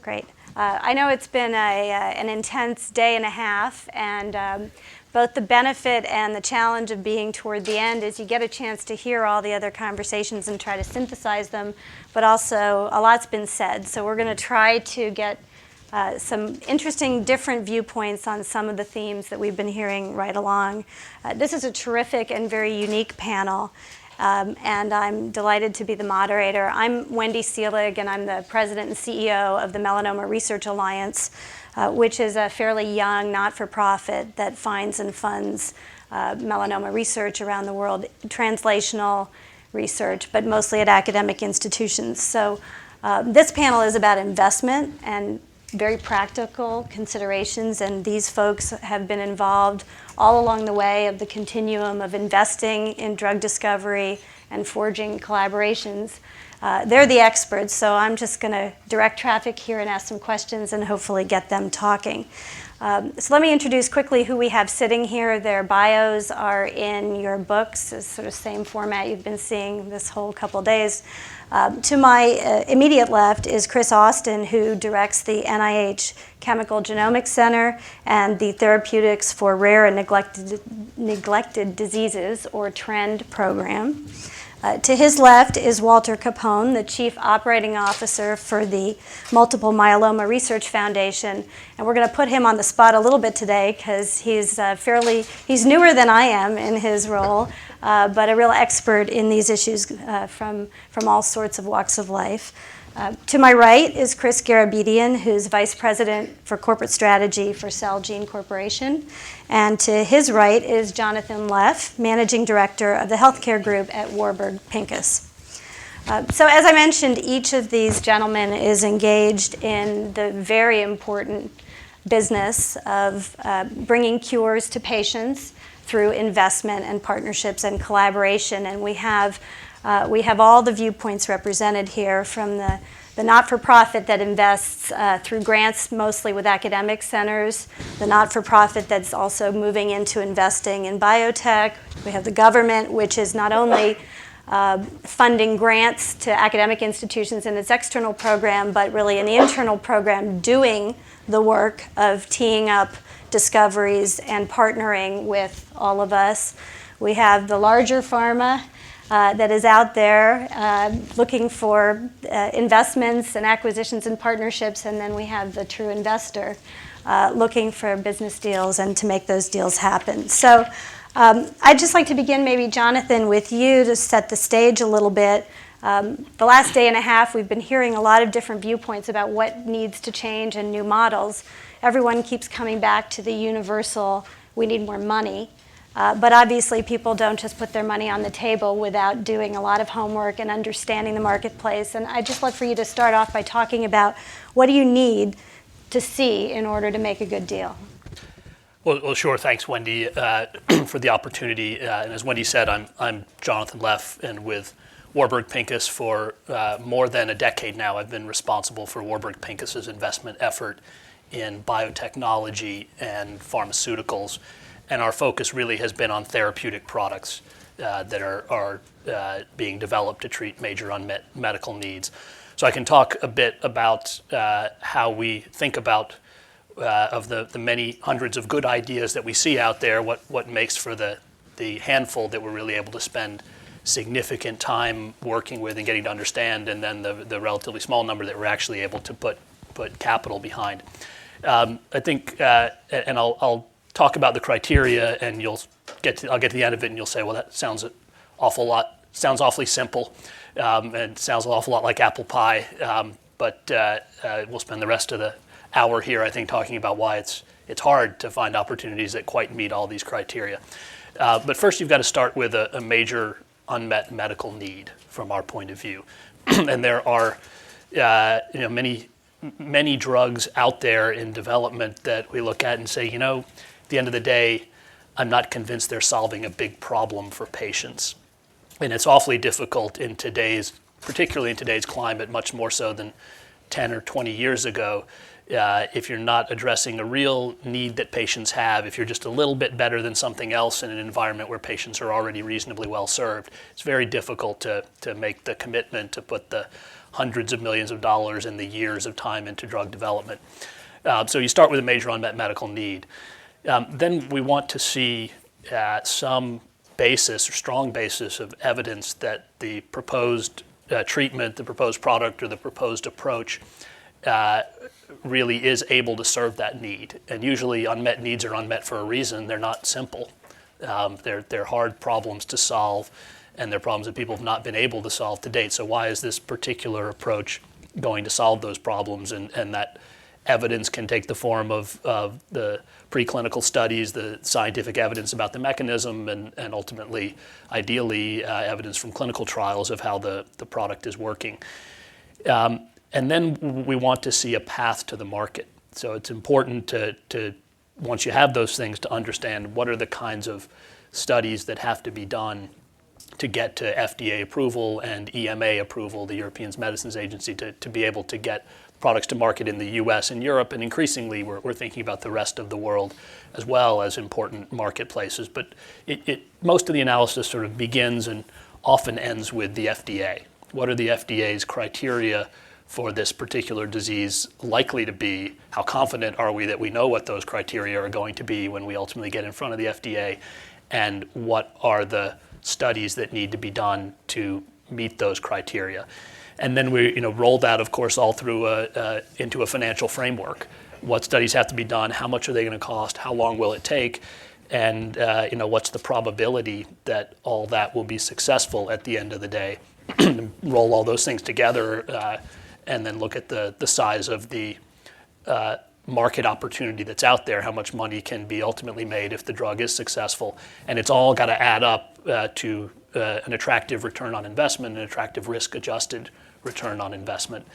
Great. I know it's been an intense day and a half, and both the benefit and the challenge of being toward the end is you get a chance to hear all the other conversations and try to synthesize them, but also a lot's been said. So we're going to try to get some interesting different viewpoints on some of the themes that we've been hearing right along. This is a terrific and very unique panel. And I'm delighted to be the moderator. I'm Wendy Seelig, and I'm the president and CEO of the Melanoma Research Alliance, which is a fairly young not-for-profit that finds and funds melanoma research around the world, translational research, but mostly at academic institutions. So this panel is about investment and very practical considerations, and these folks have been involved all along the way of the continuum of investing in drug discovery and forging collaborations. They're the experts, so I'm just going to direct traffic here and ask some questions and hopefully get them talking. So let me introduce quickly who we have sitting here. Their bios are in your books. It's sort of same format you've been seeing this whole couple days. To my immediate left is Chris Austin, who directs the NIH Chemical Genomics Center and the Therapeutics for Rare and Neglected Diseases, or TREND program. To his left is Walter Capone, the Chief Operating Officer for the Multiple Myeloma Research Foundation. And we're going to put him on the spot a little bit today because he's newer than I am in his role, but a real expert in these issues from all sorts of walks of life. To my right is Chris Garabedian, who's Vice President for Corporate Strategy for Celgene Corporation. And to his right is Jonathan Leff, Managing Director of the Healthcare Group at Warburg Pincus. So as I mentioned, each of these gentlemen is engaged in the very important business of bringing cures to patients through investment and partnerships and collaboration. And we have all the viewpoints represented here, from the not-for-profit that invests through grants mostly with academic centers, the not-for-profit that's also moving into investing in biotech. We have the government, which is not only funding grants to academic institutions in its external program, but really in the internal program doing the work of teeing up discoveries and partnering with all of us. We have the larger pharma that is out there looking for investments and acquisitions and partnerships, and then we have the true investor looking for business deals and to make those deals happen. So I'd just like to begin, maybe, Jonathan, with you to set the stage a little bit. The last day and a half, we've been hearing a lot of different viewpoints about what needs to change and new models. Everyone keeps coming back to the universal, we need more money. But obviously, people don't just put their money on the table without doing a lot of homework and understanding the marketplace. And I'd just love for you to start off by talking about what do you need to see in order to make a good deal? Well, sure. Thanks, Wendy, for the opportunity. And as Wendy said, I'm Jonathan Leff, and with Warburg Pincus for more than a decade now, I've been responsible for Warburg Pincus's investment effort in biotechnology and pharmaceuticals. And our focus really has been on therapeutic products that are being developed to treat major unmet medical needs. So I can talk a bit about how we think about of the many hundreds of good ideas that we see out there, what makes for the handful that we're really able to spend significant time working with and getting to understand, and then the relatively small number that we're actually able to put capital behind. I think, and I'll talk about the criteria, and I'll get to the end of it, and you'll say, well, that sounds awfully simple, and sounds an awful lot like apple pie. But we'll spend the rest of the hour here, I think, talking about why it's hard to find opportunities that quite meet all these criteria. But first, you've got to start with a major unmet medical need from our point of view, and there are many drugs out there in development that we look at and say, at the end of the day, I'm not convinced they're solving a big problem for patients. And it's awfully difficult particularly in today's climate, much more so than 10 or 20 years ago, if you're not addressing a real need that patients have, if you're just a little bit better than something else in an environment where patients are already reasonably well served, it's very difficult to make the commitment to put the hundreds of millions of dollars and the years of time into drug development. So you start with a major unmet medical need. Then we want to see some basis or strong basis of evidence that the proposed treatment, the proposed product, or the proposed approach really is able to serve that need. And usually unmet needs are unmet for a reason. They're not simple. They're hard problems to solve, and they're problems that people have not been able to solve to date. So why is this particular approach going to solve those problems? And that evidence can take the form of the preclinical studies, the scientific evidence about the mechanism, and ultimately, ideally, evidence from clinical trials of how the product is working. And then we want to see a path to the market. So it's important to once you have those things, to understand what are the kinds of studies that have to be done to get to FDA approval and EMA approval, the European Medicines Agency, to be able to get products to market in the US and Europe. And increasingly, we're thinking about the rest of the world as well as important marketplaces. But most of the analysis sort of begins and often ends with the FDA. What are the FDA's criteria for this particular disease likely to be? How confident are we that we know what those criteria are going to be when we ultimately get in front of the FDA? And what are the studies that need to be done to meet those criteria? And then we roll that, of course, all through into a financial framework. What studies have to be done? How much are they going to cost? How long will it take? And what's the probability that all that will be successful at the end of the day? Roll all those things together and then look at the size of the market opportunity that's out there, how much money can be ultimately made if the drug is successful. And it's all got to add up to an attractive return on investment, an attractive risk-adjusted return on investment.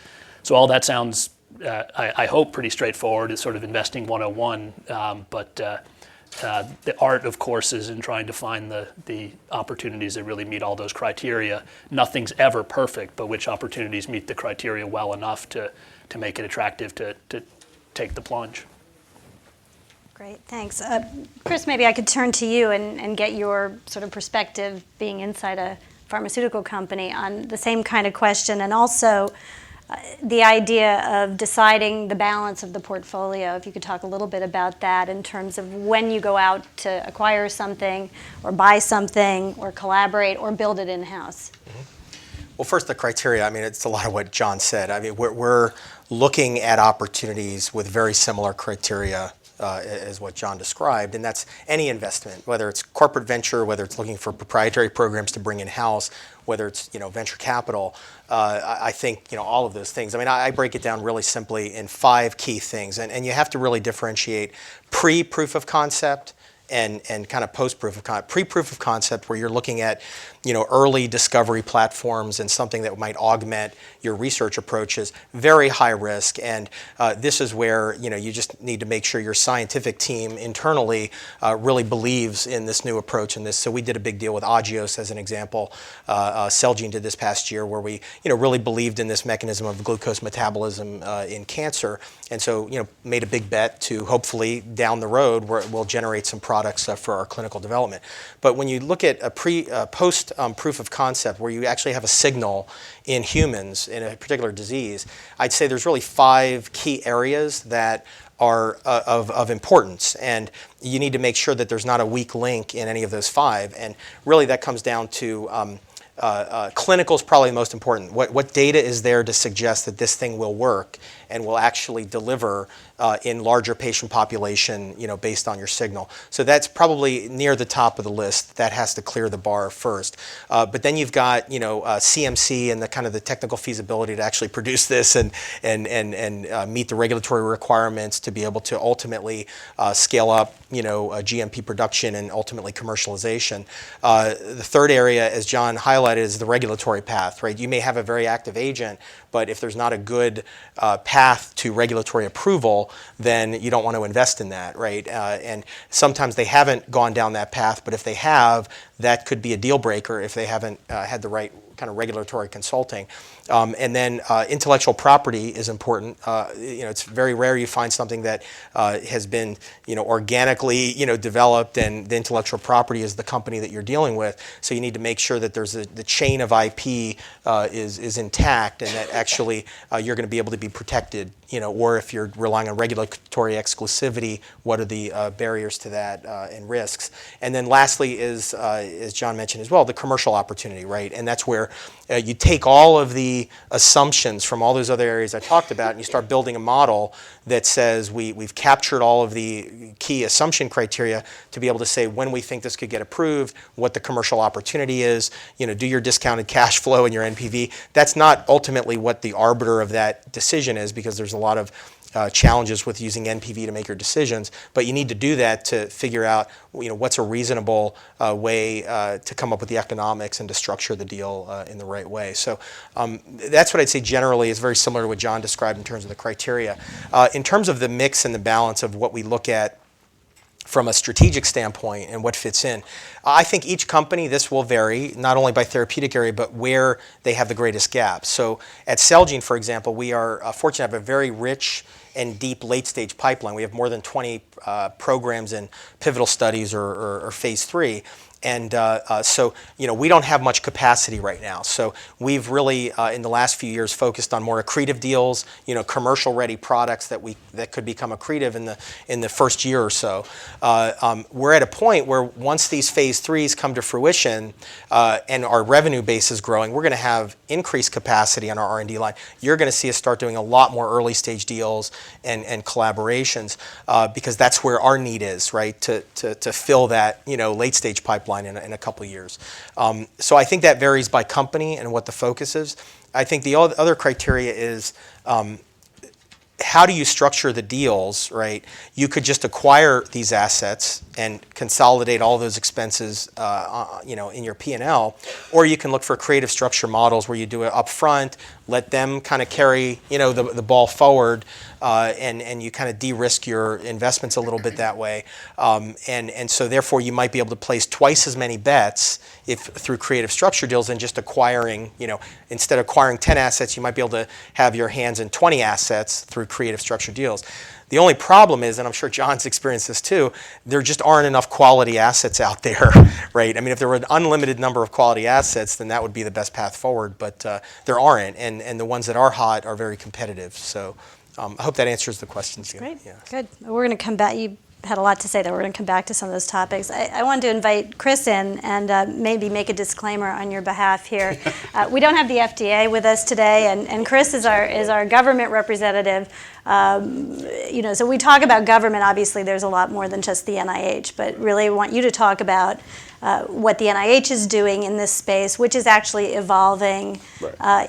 So all that sounds, I hope, pretty straightforward. It's sort of investing 101, but the art, of course, is in trying to find the opportunities that really meet all those criteria. Nothing's ever perfect, but which opportunities meet the criteria well enough to make it attractive to take the plunge. Great, thanks. Chris, maybe I could turn to you and get your sort of perspective, being inside a pharmaceutical company, on the same kind of question, and also the idea of deciding the balance of the portfolio. If you could talk a little bit about that in terms of when you go out to acquire something or buy something or collaborate or build it in-house. Well, first, the criteria. I mean, it's a lot of what John said. I mean, we're looking at opportunities with very similar criteria as what John described, and that's any investment, whether it's corporate venture, whether it's looking for proprietary programs to bring in-house, whether it's venture capital. I think all of those things. I mean, I break it down really simply in 5 key things, and you have to really differentiate pre-proof of concept and kind of post-proof of concept. Pre-proof of concept, where you're looking at early discovery platforms and something that might augment your research approaches, very high risk. And this is where you just need to make sure your scientific team internally really believes in this new approach and this. So we did a big deal with Agios as an example. Celgene did this past year, where we really believed in this mechanism of glucose metabolism in cancer, and so made a big bet to hopefully down the road where we'll generate some products for our clinical development. But when you look at a post proof of concept, where you actually have a signal in humans in a particular disease, I'd say there's really 5 key areas that are of importance, and you need to make sure that there's not a weak link in any of those 5. And really that comes down to clinical is probably the most important. What data is there to suggest that this thing will work and will actually deliver in larger patient population, based on your signal. So that's probably near the top of the list. That has to clear the bar first. But then you've got, CMC and the kind of the technical feasibility to actually produce this and meet the regulatory requirements to be able to ultimately scale up, GMP production and ultimately commercialization. The third area, as John highlighted, is the regulatory path, right? You may have a very active agent, but if there's not a good path to regulatory approval, then you don't want to invest in that, right? And sometimes they haven't gone down that path, but if they have, that could be a deal breaker if they haven't had the right kind of regulatory consulting. And then intellectual property is important. It's very rare you find something that has been organically developed, and the intellectual property is the company that you're dealing with. So you need to make sure that there's the chain of IP is intact, and that actually you're going to be able to be protected. Or if you're relying on regulatory exclusivity, what are the barriers to that and risks? And then lastly is, as John mentioned as well, the commercial opportunity, right? And that's where you take all of the assumptions from all those other areas I talked about, and you start building a model that says we've captured all of the key assumption criteria to be able to say when we think this could get approved, what the commercial opportunity is, do your discounted cash flow and your NPV. That's not ultimately what the arbiter of that decision is, because there's a lot of challenges with using NPV to make your decisions, but you need to do that to figure out what's a reasonable way to come up with the economics and to structure the deal in the right way. So that's what I'd say generally is very similar to what John described in terms of the criteria. In terms of the mix and the balance of what we look at from a strategic standpoint and what fits in, I think each company, this will vary, not only by therapeutic area, but where they have the greatest gaps. So at Celgene, for example, we are fortunate to have a very rich and deep late-stage pipeline. We have more than 20 programs in pivotal studies or phase 3. And so, we don't have much capacity right now. So we've really, in the last few years, focused on more accretive deals, commercial-ready products that could become accretive in the first year or so. We're at a point where once these phase 3s come to fruition and our revenue base is growing, we're going to have increased capacity on our R&D line. You're going to see us start doing a lot more early-stage deals and collaborations because that's where our need is, right, to fill that late-stage pipeline in a couple of years. So I think that varies by company and what the focus is. I think the other criteria is how do you structure the deals, right? You could just acquire these assets and consolidate all those expenses, in your P&L, or you can look for creative structure models where you do it up front, let them kind of carry, the ball forward, and you kind of de-risk your investments a little bit that way. And so therefore you might be able to place twice as many bets through creative structure deals than just acquiring, instead of acquiring 10 assets, you might be able to have your hands in 20 assets through creative structure deals. The only problem is, and I'm sure John's experienced this too, there just aren't enough quality assets out there, right? I mean, if there were an unlimited number of quality assets, then that would be the best path forward, but there aren't, and the ones that are hot are very competitive. So I hope that answers the questions. Great, yeah. Good. We're going to come back. You had a lot to say, though. We're going to come back to some of those topics. I wanted to invite Chris in and maybe make a disclaimer on your behalf here. We don't have the FDA with us today, and Chris is our government representative. So we talk about government. Obviously, there's a lot more than just the NIH, but really want you to talk about what the NIH is doing in this space, which is actually evolving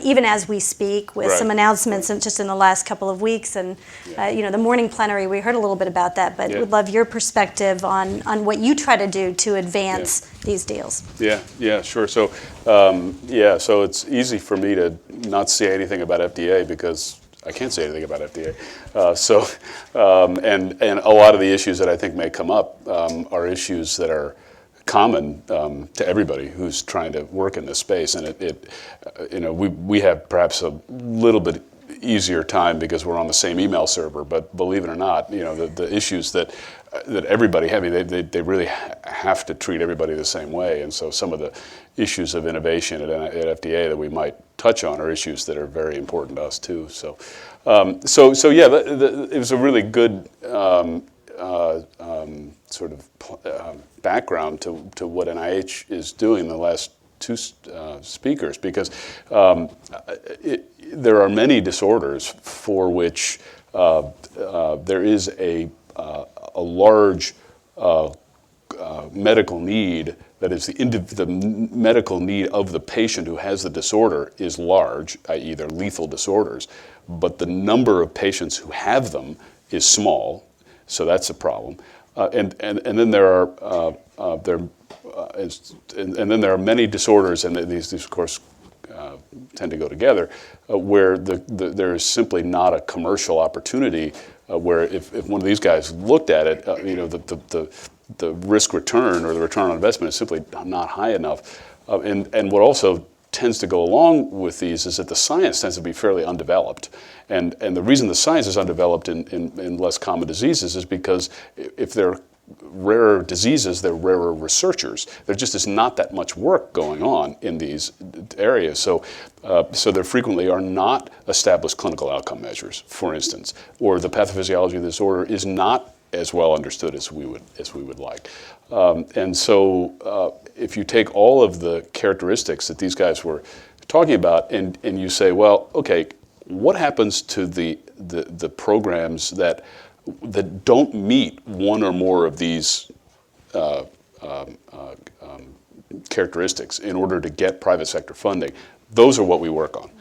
even as we speak, with some announcements just in the last couple of weeks. And the morning plenary, we heard a little bit about that, but would love your perspective on what you try to do to advance these deals. Yeah, sure. So so it's easy for me to not say anything about FDA because I can't say anything about FDA. And a lot of the issues that I think may come up are issues that are common to everybody who's trying to work in this space, and we have perhaps a little bit easier time because we're on the same email server. But believe it or not, the issues that everybody have, they really have to treat everybody the same way. And so some of the issues of innovation at FDA that we might touch on are issues that are very important to us too. So it was a really good sort of background to what NIH is doing the last two speakers, because there are many disorders for which there is a large medical need. That is, the medical need of the patient who has the disorder is large, i.e. they're lethal disorders, but the number of patients who have them is small, so that's a problem. And then there are many disorders, and these of course tend to go together, where there is simply not a commercial opportunity. Where if one of these guys looked at it, the risk return or the return on investment is simply not high enough. And what also tends to go along with these is that the science tends to be fairly undeveloped. And the reason the science is undeveloped in less common diseases is because if they're rarer diseases, they're rarer researchers. There just is not that much work going on in these areas. So there frequently are not established clinical outcome measures, for instance, or the pathophysiology of the disorder is not as well understood as we would like. And so if you take all of the characteristics that these guys were talking about and you say, well, okay, what happens to the programs that don't meet one or more of these characteristics in order to get private sector funding? Those are what we work on.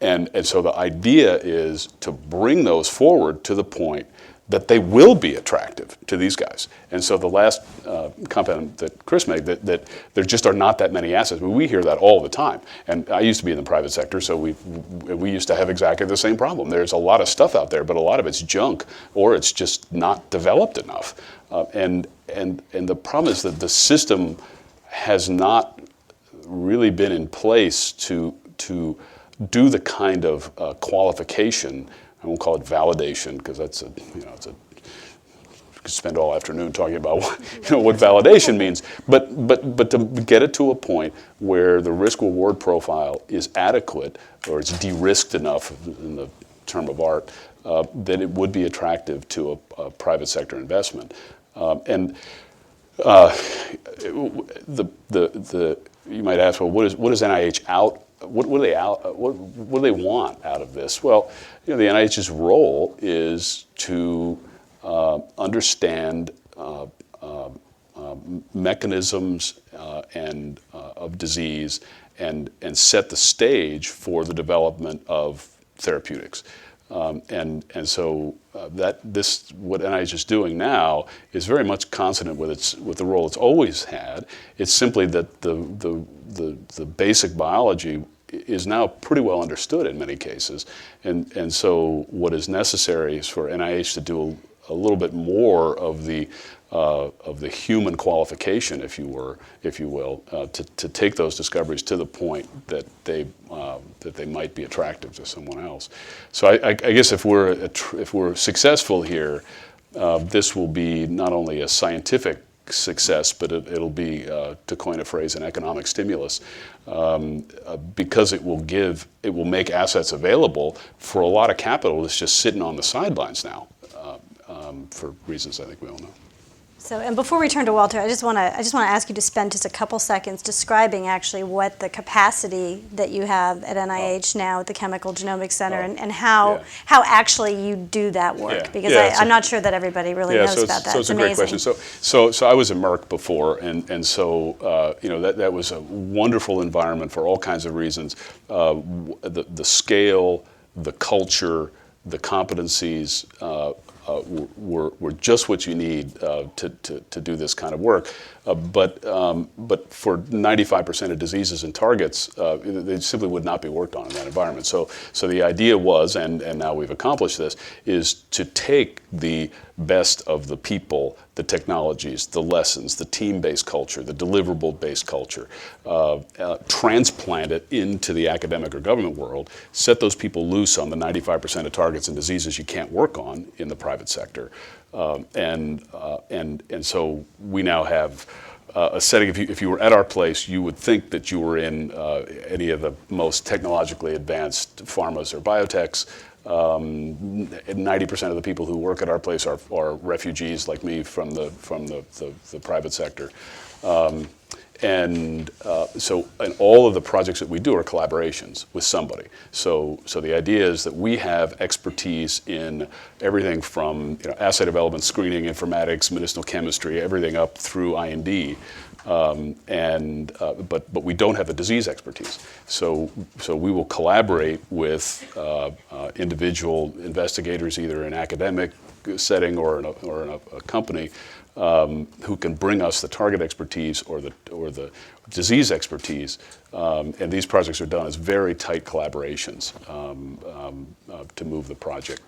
And so the idea is to bring those forward to the point that they will be attractive to these guys. And so the last compound that Chris made, that there just are not that many assets. We hear that all the time. And I used to be in the private sector, so we used to have exactly the same problem. There's a lot of stuff out there, but a lot of it's junk, or it's just not developed enough. And the problem is that the system has not really been in place to do the kind of qualification. I won't call it validation, because that's we could spend all afternoon talking about what validation means. But to get it to a point where the risk-reward profile is adequate, or it's de-risked enough, in the term of art, that it would be attractive to a private sector investment. You might ask, well, what is NIH out? What do they want out of this? Well, the NIH's role is to understand mechanisms of disease and set the stage for the development of therapeutics. And so what NIH is doing now is very much consonant with the role it's always had. It's simply that the basic biology is now pretty well understood in many cases, and so what is necessary is for NIH to do a little bit more of the human qualification, if you will, to take those discoveries to the point that they might be attractive to someone else. So I guess if we're successful here, this will be not only a scientific success, but it'll be, to coin a phrase, an economic stimulus, because it will make assets available for a lot of capital that's just sitting on the sidelines now, for reasons I think we all know. So, and before we turn to Walter, I just want to ask you to spend just a couple seconds describing actually what the capacity that you have at NIH now at the Chemical Genomics Center, and how actually you do that work, because I'm not sure that everybody really knows about that. So it's a great question. So I was at Merck before, and so that was a wonderful environment for all kinds of reasons. The scale, the culture, the competencies were just what you need to do this kind of work. But for 95% of diseases and targets, they simply would not be worked on in that environment. So the idea was, and now we've accomplished this, is to take the best of the people, the technologies, the lessons, the team-based culture, the deliverable-based culture, transplant it into the academic or government world, set those people loose on the 95% of targets and diseases you can't work on in the private sector. And so we now have a setting. If you were at our place, you would think that you were in any of the most technologically advanced pharmas or biotechs. 90% of the people who work at our place are refugees like me from the private sector. And all of the projects that we do are collaborations with somebody. So the idea is that we have expertise in everything from assay development, screening, informatics, medicinal chemistry, everything up through IND. But we don't have the disease expertise. So we will collaborate with individual investigators, either in academic setting or in a company, who can bring us the target expertise or the disease expertise, and these projects are done as very tight collaborations to move the project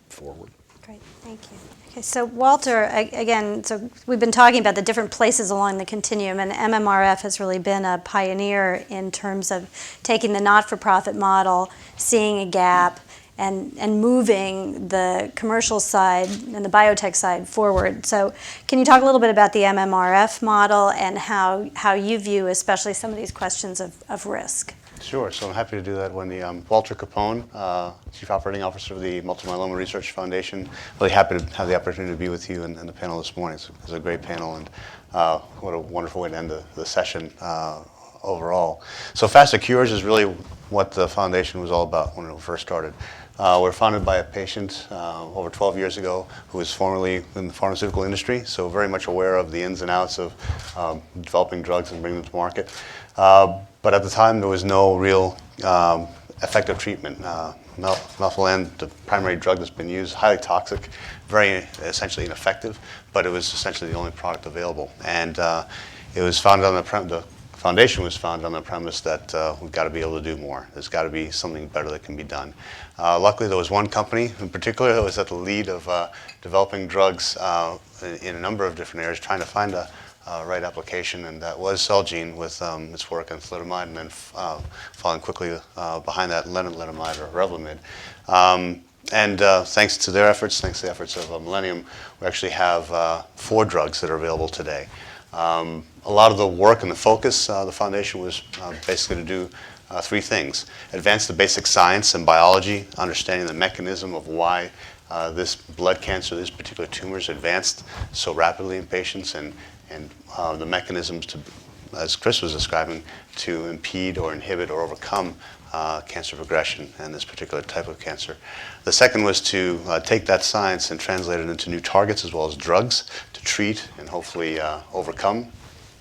forward. Great, thank you. Okay, so Walter, again, so we've been talking about the different places along the continuum, and MMRF has really been a pioneer in terms of taking the not-for-profit model, seeing a gap, and moving the commercial side and the biotech side forward. So can you talk a little bit about the MMRF model and how you view especially some of these questions of risk? Sure, so I'm happy to do that. Wendy, Walter Capone, Chief Operating Officer of the Multiple Myeloma Research Foundation. Really happy to have the opportunity to be with you and the panel this morning. It's a great panel, and what a wonderful way to end the session overall. So Faster Cures is really what the foundation was all about when it first started. We're founded by a patient over 12 years ago who was formerly in the pharmaceutical industry, so very much aware of the ins and outs of developing drugs and bringing them to market. But at the time, there was no real effective treatment. Melphalan, the primary drug that's been used, highly toxic, very essentially ineffective, but it was essentially the only product available. And it was founded on the foundation was founded on the premise that we've got to be able to do more. There's got to be something better that can be done. Luckily, there was one company in particular that was at the lead of developing drugs in a number of different areas, trying to find a right application, and that was Celgene with its work on thalidomide, and then following quickly behind that lenalidomide or Revlimid. And thanks to their efforts, thanks to the efforts of Millennium, we actually have 4 drugs that are available today. A lot of the work and the focus, the foundation was basically to do 3 things. Advance the basic science and biology, understanding the mechanism of why this blood cancer, this particular tumors advanced so rapidly in patients, and the mechanisms to, as Chris was describing, to impede or inhibit or overcome cancer progression and this particular type of cancer. The second was to take that science and translate it into new targets as well as drugs to treat and hopefully overcome,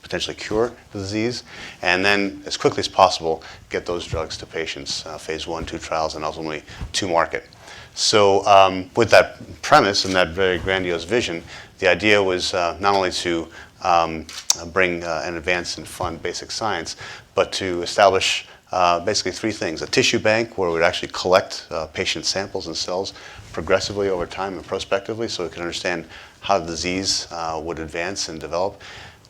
potentially cure the disease, and then as quickly as possible get those drugs to patients, phase 1, 2 trials, and ultimately to market. So with that premise and that very grandiose vision, the idea was not only to bring and advance and fund basic science, but to establish basically 3 things. A tissue bank where we would actually collect patient samples and cells progressively over time and prospectively so we can understand how the disease would advance and develop.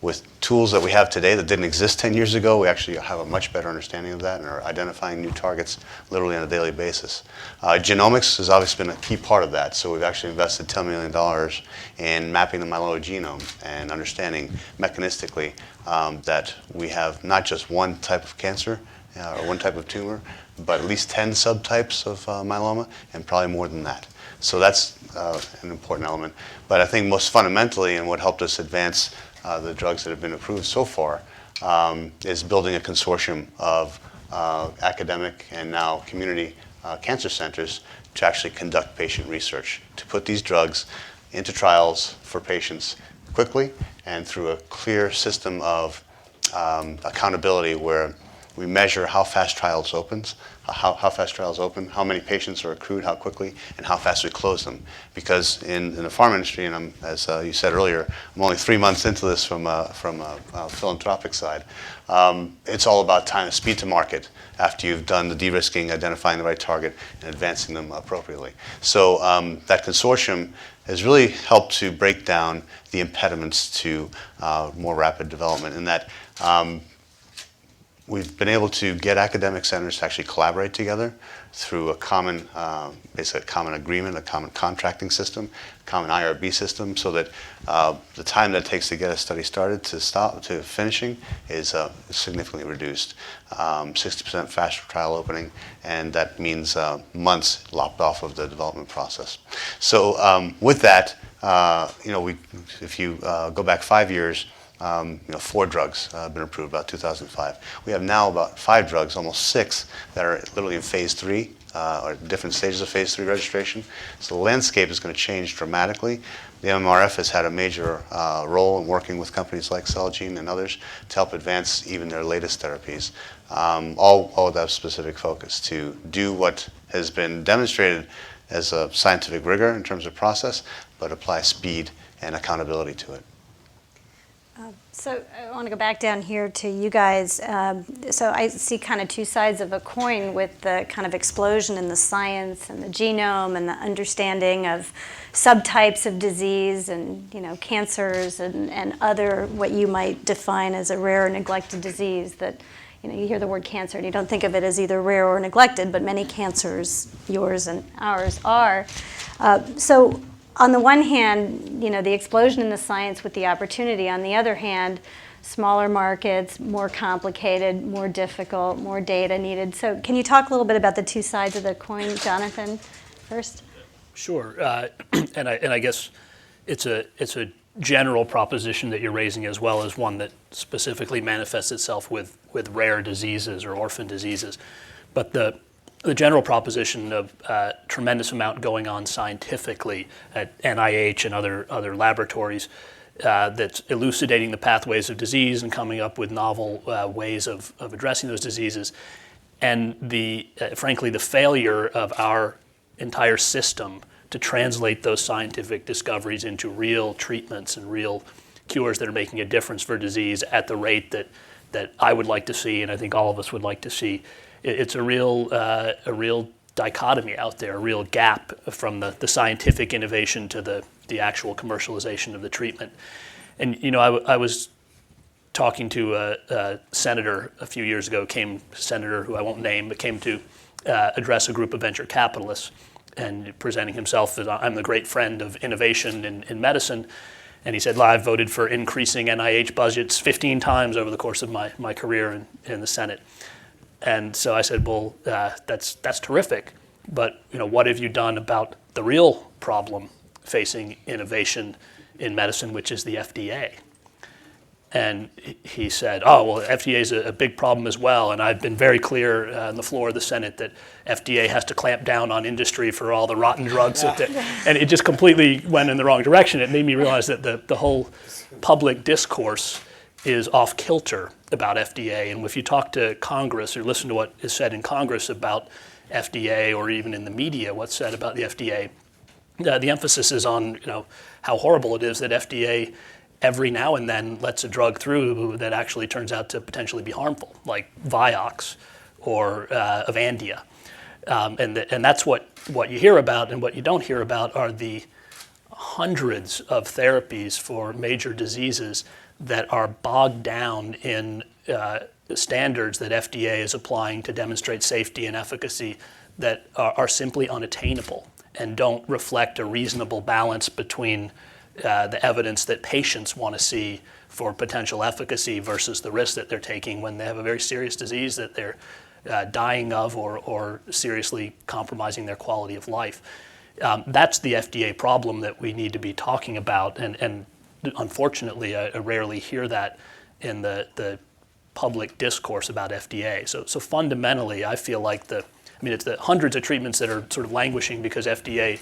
With tools that we have today that didn't exist 10 years ago, we actually have a much better understanding of that and are identifying new targets literally on a daily basis. Genomics has obviously been a key part of that, so we've actually invested $10 million in mapping the myeloid genome and understanding mechanistically that we have not just one type of cancer or one type of tumor, but at least 10 subtypes of myeloma, and probably more than that. So that's an important element. But I think most fundamentally, and what helped us advance the drugs that have been approved so far, is building a consortium of academic and now community cancer centers to actually conduct patient research, to put these drugs into trials for patients quickly and through a clear system of accountability where we measure how fast trials opens, how fast trials open, how many patients are accrued, how quickly, and how fast we close them. Because in the pharma industry, and as you said earlier, I'm only 3 months into this from a philanthropic side. It's all about time and speed to market after you've done the de-risking, identifying the right target, and advancing them appropriately. So that consortium has really helped to break down the impediments to more rapid development in that we've been able to get academic centers to actually collaborate together through a common, basically a common agreement, a common contracting system, common IRB system, so that the time that it takes to get a study started to finishing is significantly reduced. 60% faster trial opening, and that means months lopped off of the development process. So with that, if you go back 5 years, 4 drugs have been approved about 2005. We have now about 5 drugs, almost 6, that are literally in phase 3 or different stages of phase 3 registration. So the landscape is going to change dramatically. The MMRF has had a major role in working with companies like Celgene and others to help advance even their latest therapies. All with that specific focus to do what has been demonstrated as a scientific rigor in terms of process, but apply speed and accountability to it. So I want to go back down here to you guys. So I see kind of two sides of a coin with the kind of explosion in the science and the genome and the understanding of subtypes of disease and, cancers and other what you might define as a rare or neglected disease that, you hear the word cancer and you don't think of it as either rare or neglected, but many cancers, yours and ours, are. So on the one hand, the explosion in the science with the opportunity. On the other hand, smaller markets, more complicated, more difficult, more data needed. So can you talk a little bit about the two sides of the coin, Jonathan, first? Sure, and I guess it's a general proposition that you're raising as well as one that specifically manifests itself with rare diseases or orphan diseases. But the general proposition of tremendous amount going on scientifically at NIH and other laboratories that's elucidating the pathways of disease and coming up with novel ways of addressing those diseases. And frankly, the failure of our entire system to translate those scientific discoveries into real treatments and real cures that are making a difference for disease at the rate that I would like to see, and I think all of us would like to see. It's a real dichotomy out there, a real gap from the scientific innovation to the actual commercialization of the treatment. And I was talking to a senator a few years ago, senator who I won't name, but came to address a group of venture capitalists and presenting himself as I'm the great friend of innovation in medicine. And he said, I've voted for increasing NIH budgets 15 times over the course of my career in the Senate. And so I said, well, that's terrific, but what have you done about the real problem facing innovation in medicine, which is the FDA? And he said, FDA is a big problem as well, and I've been very clear on the floor of the Senate that FDA has to clamp down on industry for all the rotten drugs. And it just completely went in the wrong direction. It made me realize that the whole public discourse is off kilter about FDA. And if you talk to Congress or listen to what is said in Congress about FDA, or even in the media what's said about the FDA, the emphasis is on how horrible it is that FDA every now and then lets a drug through that actually turns out to potentially be harmful, like Vioxx or Avandia. And that's what you hear about, and what you don't hear about are the hundreds of therapies for major diseases that are bogged down in standards that FDA is applying to demonstrate safety and efficacy that are simply unattainable and don't reflect a reasonable balance between the evidence that patients want to see for potential efficacy versus the risk that they're taking when they have a very serious disease that they're dying of or seriously compromising their quality of life. That's the FDA problem that we need to be talking about, and unfortunately, I rarely hear that in the public discourse about FDA. So fundamentally, I feel like it's the hundreds of treatments that are sort of languishing because FDA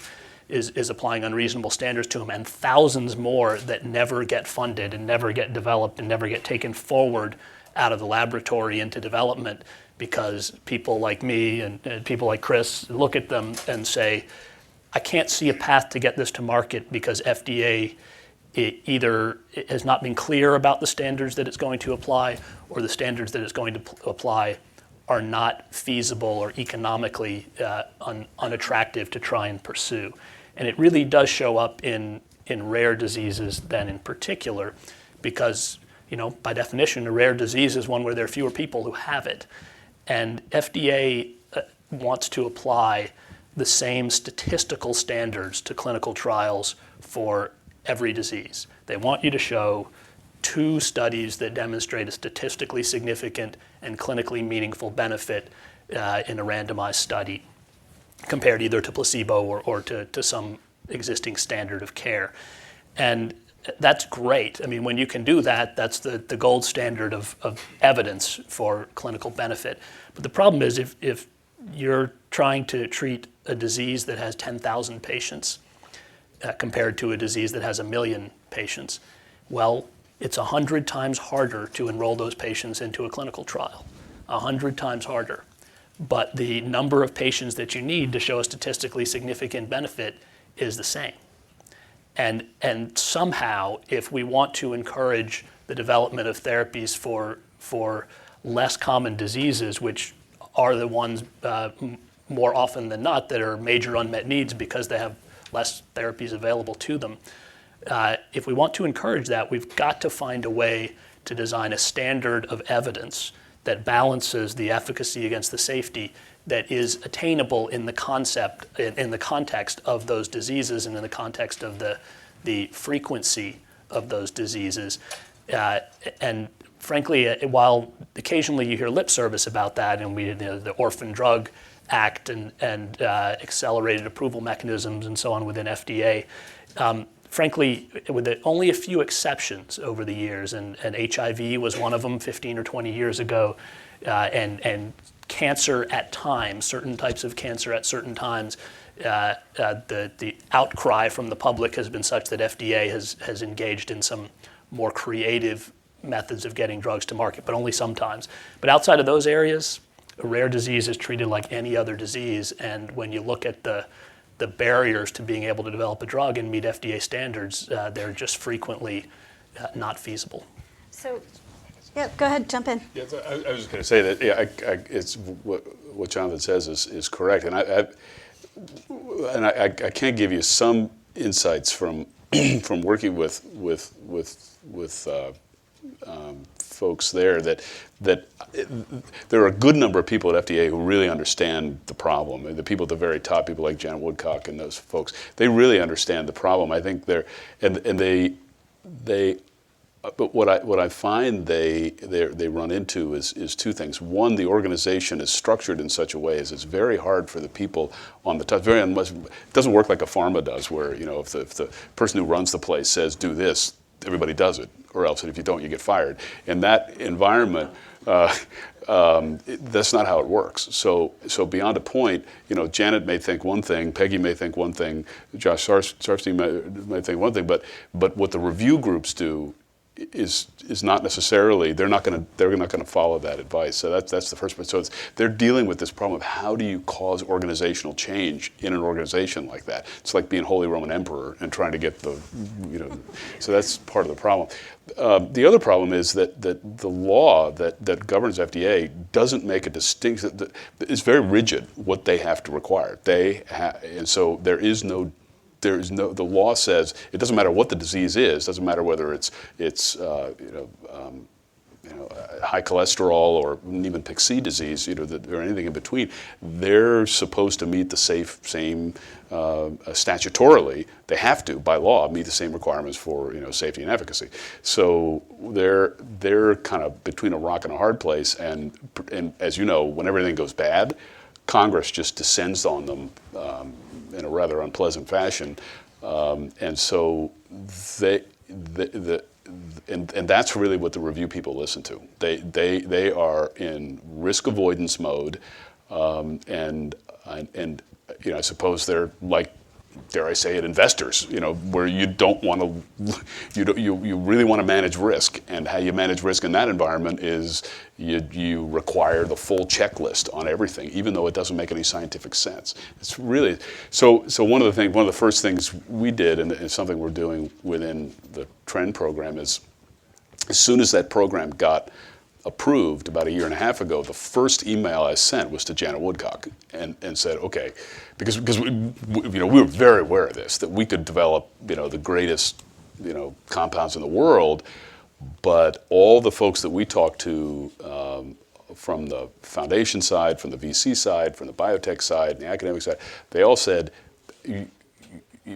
is applying unreasonable standards to them, and thousands more that never get funded and never get developed and never get taken forward out of the laboratory into development because people like me and people like Chris look at them and say, I can't see a path to get this to market because FDA either has not been clear about the standards that it's going to apply, or the standards that it's going to apply are not feasible or economically unattractive to try and pursue. And it really does show up in rare diseases then in particular, because by definition, a rare disease is one where there are fewer people who have it. And FDA wants to apply the same statistical standards to clinical trials for every disease. They want you to show 2 studies that demonstrate a statistically significant and clinically meaningful benefit in a randomized study compared either to placebo or to some existing standard of care. And that's great. I mean, when you can do that, that's the gold standard of evidence for clinical benefit. But the problem is if you're trying to treat a disease that has 10,000 patients compared to a disease that has 1 million patients, well, it's 100 times harder to enroll those patients into a clinical trial, 100 times harder. But the number of patients that you need to show a statistically significant benefit is the same. And somehow, if we want to encourage the development of therapies for less common diseases, which are the ones more often than not that are major unmet needs because they have less therapies available to them, if we want to encourage that, we've got to find a way to design a standard of evidence that balances the efficacy against the safety that is attainable in the context of those diseases and in the context of the frequency of those diseases. And frankly, while occasionally you hear lip service about that, and the Orphan Drug Act and accelerated approval mechanisms and so on within FDA, frankly, with only a few exceptions over the years, and HIV was one of them 15 or 20 years ago, and cancer at times, certain types of cancer at certain times, the outcry from the public has been such that FDA has engaged in some more creative methods of getting drugs to market, but only sometimes. But outside of those areas, a rare disease is treated like any other disease, and when you look at the barriers to being able to develop a drug and meet FDA standards, they're just frequently not feasible. So, yeah, go ahead, jump in. Yeah, I was just going to say that it's what Jonathan says is correct, and I can give you some insights from from working with folks there that there are a good number of people at FDA who really understand the problem. The people at the very top, people like Janet Woodcock and those folks, they really understand the problem. I think but what I find they run into is two things. One, the organization is structured in such a way as it's very hard for the people on the top. It doesn't work like a pharma does, where if the person who runs the place says do this, everybody does it, or else if you don't, you get fired. In that environment, that's not how it works. So beyond a point, Janet may think one thing, Peggy may think one thing, Josh Sarfstein may think one thing, but what the review groups do is not necessarily, they're not going to follow that advice. So that's the first point. So they're dealing with this problem of how do you cause organizational change in an organization like that. It's like being Holy Roman Emperor and trying to get so that's part of the problem. The other problem is that the law that governs FDA doesn't make a distinction. It's very rigid what they have to require. And so the law says it doesn't matter what the disease is, doesn't matter whether it's high cholesterol or even P4C disease, or anything in between. They're supposed to meet the same statutorily. They have to, by law, meet the same requirements for safety and efficacy. So they're kind of between a rock and a hard place. And as you know, when everything goes bad, Congress just descends on them in a rather unpleasant fashion, and so and that's really what the review people listen to. They are in risk avoidance mode, and I suppose they're like, dare I say it, investors, where you don't want to, you really want to manage risk, and how you manage risk in that environment is you require the full checklist on everything, even though it doesn't make any scientific sense. It's really, so one of the first things we did, and it's something we're doing within the TREND program, is as soon as that program got approved about 1.5 years ago, the first email I sent was to Janet Woodcock and said, okay, because we were very aware of this, that we could develop the greatest compounds in the world, but all the folks that we talked to from the foundation side, from the VC side, from the biotech side, and the academic side, they all said,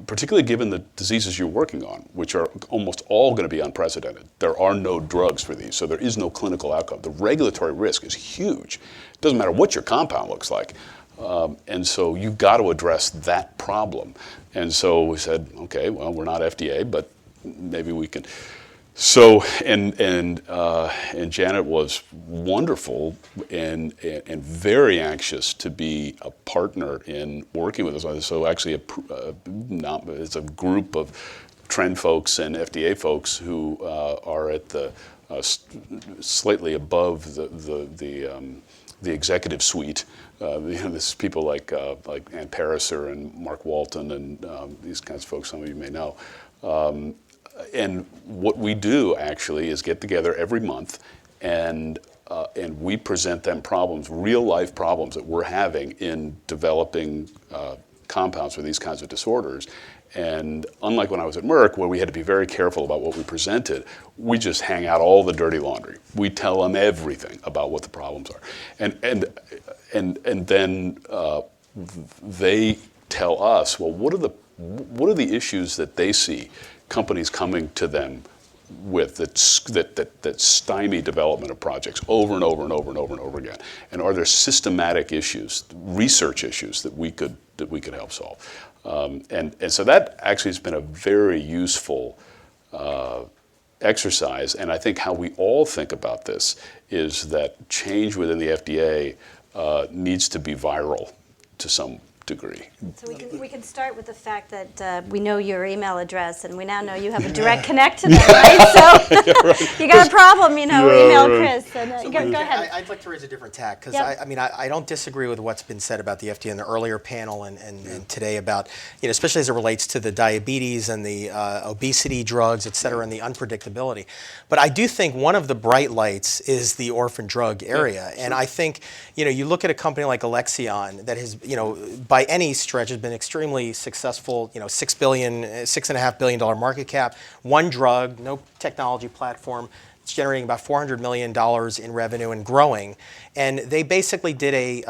particularly given the diseases you're working on, which are almost all going to be unprecedented. There are no drugs for these, so there is no clinical outcome. The regulatory risk is huge. It doesn't matter what your compound looks like. And so you've got to address that problem. And so we said, okay, well, we're not FDA, but maybe we can. So, and Janet was wonderful and very anxious to be a partner in working with us. So actually, it's a group of TREND folks and FDA folks who are at the slightly above the executive suite. This is people like Ann Pariser and Mark Walton and these kinds of folks some of you may know. And what we do actually is get together every month and we present them problems, real life problems that we're having in developing compounds for these kinds of disorders. And unlike when I was at Merck, where we had to be very careful about what we presented, we just hang out all the dirty laundry. We tell them everything about what the problems are. And then they tell us, well, what are the issues that they see companies coming to them with that stymie development of projects over and over and over and over and over again? And are there systematic issues, research issues that we could help solve? And so that actually has been a very useful exercise. And I think how we all think about this is that change within the FDA needs to be viral to some degree. So we can start with the fact that we know your email address, and we now know you have a direct connect to them, right? So you got a problem, email Chris. And, go ahead. I'd like to raise a different tack, because Yep. I don't disagree with what's been said about the FDA in the earlier panel and today about, especially as it relates to the diabetes and the obesity drugs, et cetera, and the unpredictability. But I do think one of the bright lights is the orphan drug area. And I think, you look at a company like Alexion that has, by any stretch has been extremely successful, $6.5 billion market cap, one drug, no technology platform. It's generating about $400 million in revenue and growing. And they basically did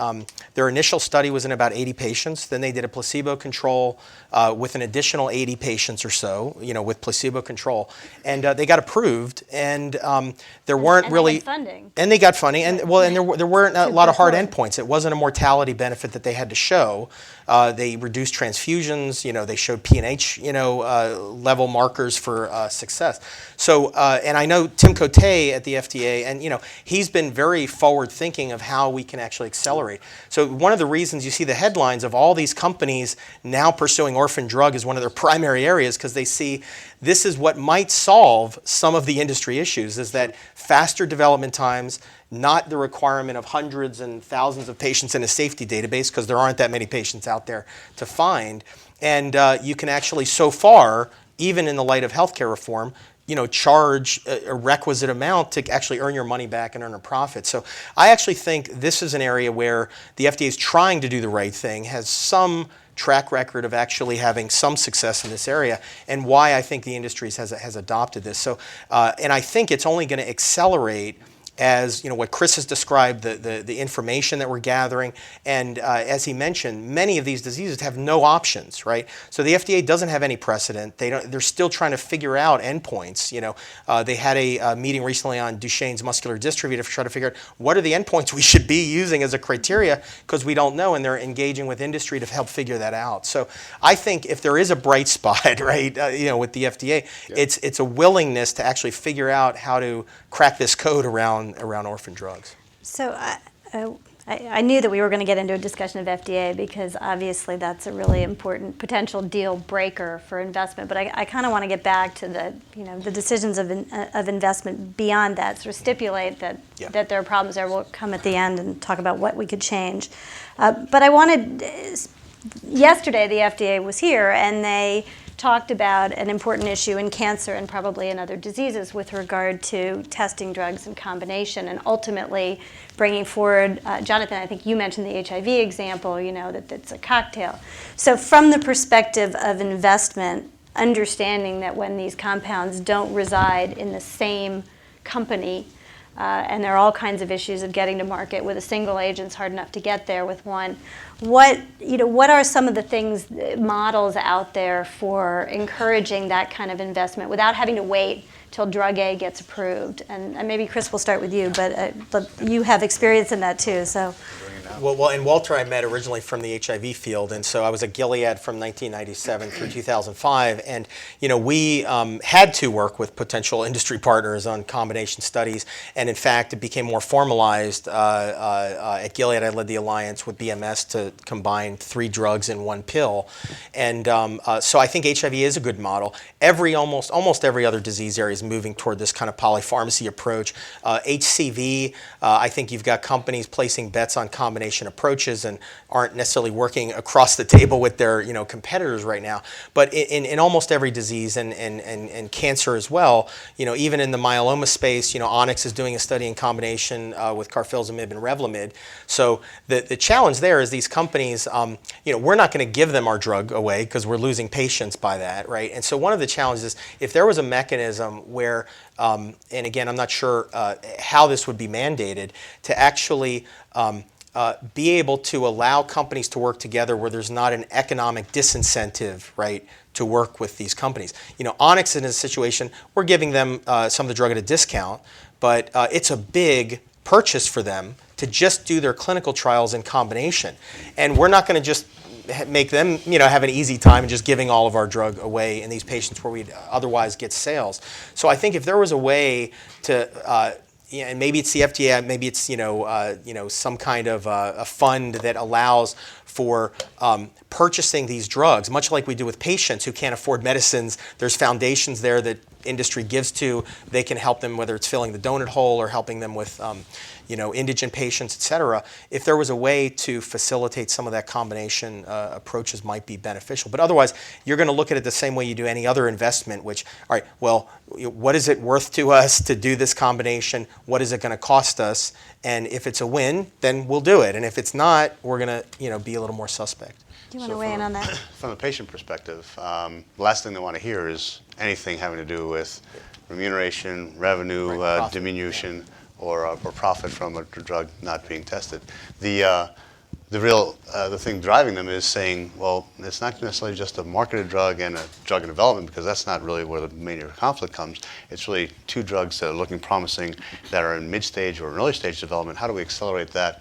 their initial study was in about 80 patients. Then they did a placebo control with an additional 80 patients or so, with placebo control. And they got approved. And there weren't really... They had funding. And they got funding. And there weren't a lot of hard endpoints. It wasn't a mortality benefit that they had to show. They reduced transfusions. They showed P&H, level markers for success. So, and I know Tim Cote at the FDA, and he's been very forward-thinking of how we can actually accelerate. So one of the reasons you see the headlines of all these companies now pursuing orphan drug as one of their primary areas, because they see this is what might solve some of the industry issues, is that faster development times, not the requirement of hundreds and thousands of patients in a safety database, because there aren't that many patients out there to find. And you can actually, so far, even in the light of healthcare reform, charge a requisite amount to actually earn your money back and earn a profit. So I actually think this is an area where the FDA is trying to do the right thing, has some track record of actually having some success in this area, and why I think the industry has adopted this. So, and I think it's only going to accelerate as what Chris has described, the information that we're gathering, and as he mentioned, many of these diseases have no options, right? So the FDA doesn't have any precedent. They're still trying to figure out endpoints. They had a meeting recently on Duchenne's muscular dystrophy to try to figure out what are the endpoints we should be using as a criteria, because we don't know, and they're engaging with industry to help figure that out. So I think if there is a bright spot, right, with the FDA, it's a willingness to actually figure out how to crack this code around orphan drugs. So I knew that we were going to get into a discussion of FDA, because obviously that's a really important potential deal breaker for investment. But I kind of want to get back to the decisions of investment beyond that, sort of stipulate that there are problems there. We'll come at the end and talk about what we could change. But I wanted, yesterday the FDA was here, and they talked about an important issue in cancer and probably in other diseases with regard to testing drugs in combination and ultimately bringing forward, Jonathan, I think you mentioned the HIV example, that it's a cocktail. So from the perspective of investment, understanding that when these compounds don't reside in the same company, and there are all kinds of issues of getting to market with a single agent, it's hard enough to get there with one. What are some of the things, models out there for encouraging that kind of investment without having to wait till drug A gets approved? And maybe Chris, will start with you, but you have experience in that too. So now. Well, and Walter I met originally from the HIV field, and so I was at Gilead from 1997 through 2005, and we had to work with potential industry partners on combination studies, and in fact, it became more formalized. At Gilead, I led the alliance with BMS to combine 3 drugs in 1 pill, and so I think HIV is a good model. Almost every other disease area is moving toward this kind of polypharmacy approach. HCV, I think you've got companies placing bets on combination approaches and aren't necessarily working across the table with their competitors right now. But in almost every disease and cancer as well, even in the myeloma space, Onyx is doing a study in combination with carfilzomib and Revlimid. So the challenge there is these companies, we're not going to give them our drug away because we're losing patients by that, right? And so one of the challenges is if there was a mechanism where, and again, I'm not sure how this would be mandated, to actually be able to allow companies to work together where there's not an economic disincentive, right, to work with these companies. Onyx is in a situation, we're giving them some of the drug at a discount, but it's a big purchase for them to just do their clinical trials in combination. And we're not going to just make them have an easy time and just giving all of our drug away in these patients where we'd otherwise get sales. So I think if there was a way to, and maybe it's the FDA, maybe it's some kind of a fund that allows for purchasing these drugs, much like we do with patients who can't afford medicines. There's foundations there that industry gives to. They can help them, whether it's filling the donut hole or helping them with indigent patients, et cetera. If there was a way to facilitate some of that combination approaches might be beneficial. But otherwise, you're going to look at it the same way you do any other investment, which, all right, well, what is it worth to us to do this combination? What is it going to cost us? And if it's a win, then we'll do it. And if it's not, we're going to be a little more suspect. Do you want to weigh in on that? From the patient perspective, the last thing they want to hear is anything having to do with remuneration, revenue, diminution, or profit from a drug not being tested. The thing driving them is saying, well, it's not necessarily just a marketed drug and a drug in development, because that's not really where the major conflict comes. It's really 2 drugs that are looking promising that are in mid-stage or an early stage development. How do we accelerate that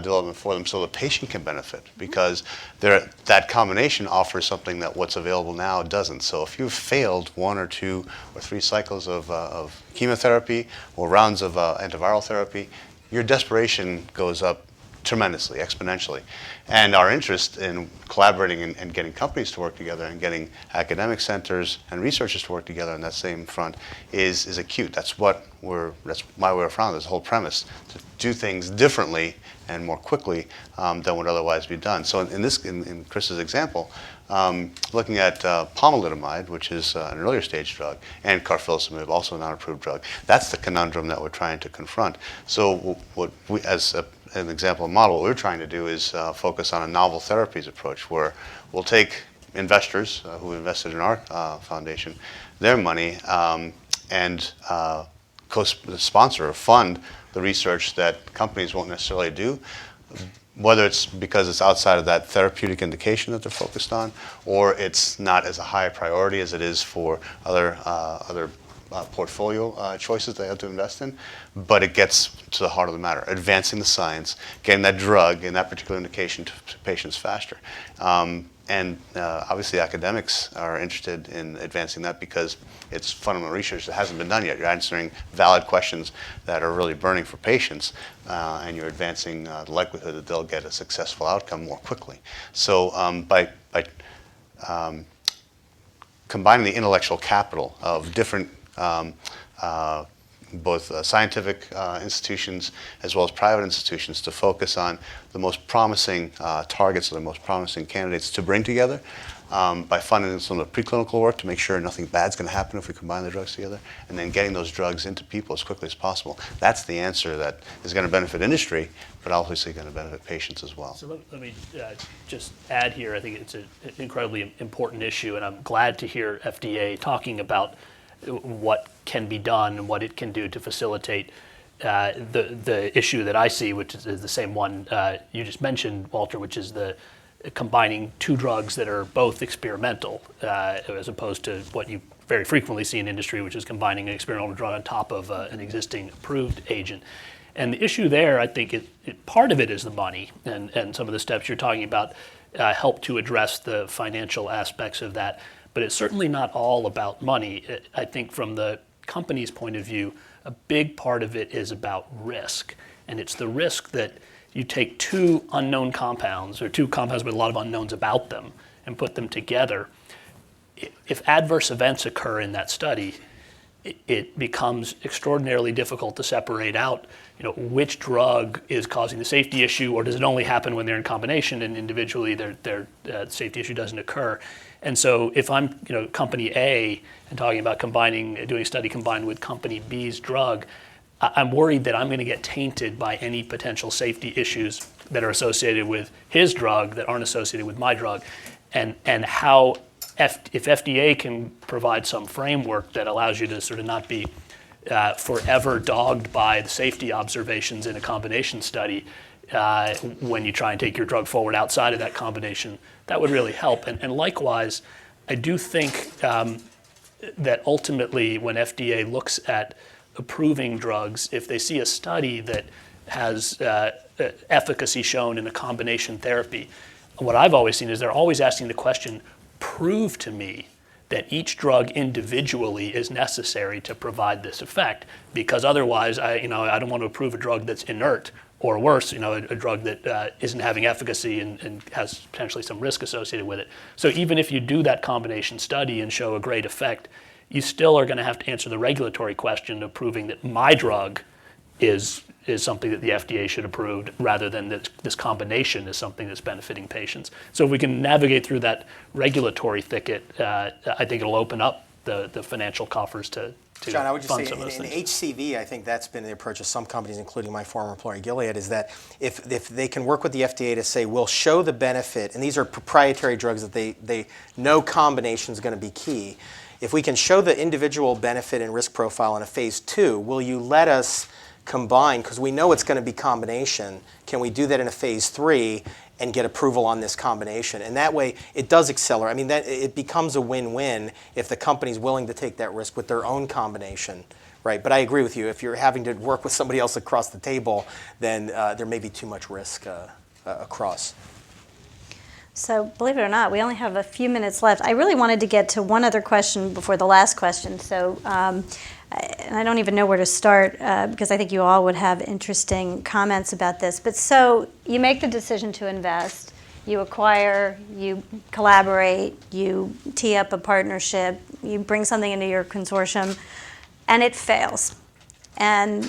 development for them so the patient can benefit? Because that combination offers something that what's available now doesn't. So if you've failed 1 or 2 or 3 cycles of chemotherapy or rounds of antiviral therapy, your desperation goes up tremendously, exponentially. And our interest in collaborating and getting companies to work together and getting academic centers and researchers to work together on that same front is acute. That's why we're founded, this whole premise, to do things differently and more quickly than would otherwise be done. So in Chris's example, looking at pomalidomide, which is an earlier stage drug, and carfilzomib, also a non-approved drug, that's the conundrum that we're trying to confront. So what we, as an example model, what we're trying to do is focus on a novel therapies approach where we'll take investors who invested in our foundation, their money, and co-sponsor or fund the research that companies won't necessarily do, whether it's because it's outside of that therapeutic indication that they're focused on, or it's not as a high priority as it is for other portfolio choices they have to invest in, but it gets to the heart of the matter, advancing the science, getting that drug in that particular indication to patients faster. And obviously academics are interested in advancing that because it's fundamental research that hasn't been done yet. You're answering valid questions that are really burning for patients, and you're advancing the likelihood that they'll get a successful outcome more quickly. So by combining the intellectual capital of different both scientific institutions as well as private institutions to focus on the most promising targets or the most promising candidates to bring together by funding some of the preclinical work to make sure nothing bad's going to happen if we combine the drugs together, and then getting those drugs into people as quickly as possible. That's the answer that is going to benefit industry, but obviously going to benefit patients as well. So let me just add here, I think it's an incredibly important issue, and I'm glad to hear FDA talking about what can be done and what it can do to facilitate the issue that I see, which is the same one you just mentioned, Walter, which is the combining 2 drugs that are both experimental, as opposed to what you very frequently see in industry, which is combining an experimental drug on top of an existing approved agent. And the issue there, I think, part of it is the money, and some of the steps you're talking about help to address the financial aspects of that. But it's certainly not all about money. I think from the company's point of view, a big part of it is about risk. And it's the risk that you take two unknown compounds, or two compounds with a lot of unknowns about them, and put them together. If adverse events occur in that study, it becomes extraordinarily difficult to separate out, which drug is causing the safety issue, or does it only happen when they're in combination and individually their safety issue doesn't occur. And so if I'm company A and talking about doing a study combined with company B's drug, I'm worried that I'm going to get tainted by any potential safety issues that are associated with his drug that aren't associated with my drug, and how if FDA can provide some framework that allows you to sort of not be forever dogged by the safety observations in a combination study when you try and take your drug forward outside of that combination, that would really help. And likewise, I do think that ultimately when FDA looks at approving drugs, if they see a study that has efficacy shown in a combination therapy, what I've always seen is they're always asking the question, prove to me that each drug individually is necessary to provide this effect, because otherwise I don't want to approve a drug that's inert, or worse, a drug that isn't having efficacy and has potentially some risk associated with it. So even if you do that combination study and show a great effect, you still are going to have to answer the regulatory question of proving that my drug is something that the FDA should approve, rather than that this combination is something that's benefiting patients. So if we can navigate through that regulatory thicket, I think it'll open up the financial coffers to John, I would just fund say some of those in things. HCV, I think that's been the approach of some companies, including my former employer Gilead, is that if they can work with the FDA to say, we'll show the benefit, and these are proprietary drugs that they know combination is going to be key. If we can show the individual benefit and risk profile in a phase 2, will you let us combine, because we know it's going to be combination, can we do that in a phase 3 and get approval on this combination? And that way it does accelerate. I mean, that it becomes a win-win if the company's willing to take that risk with their own combination, right? But I agree with you, if you're having to work with somebody else across the table, then there may be too much risk across. So believe it or not, we only have a few minutes left. I really wanted to get to one other question before the last question. So, and I don't even know where to start because I think you all would have interesting comments about this. But so you make the decision to invest, you acquire, you collaborate, you tee up a partnership, you bring something into your consortium, and it fails. And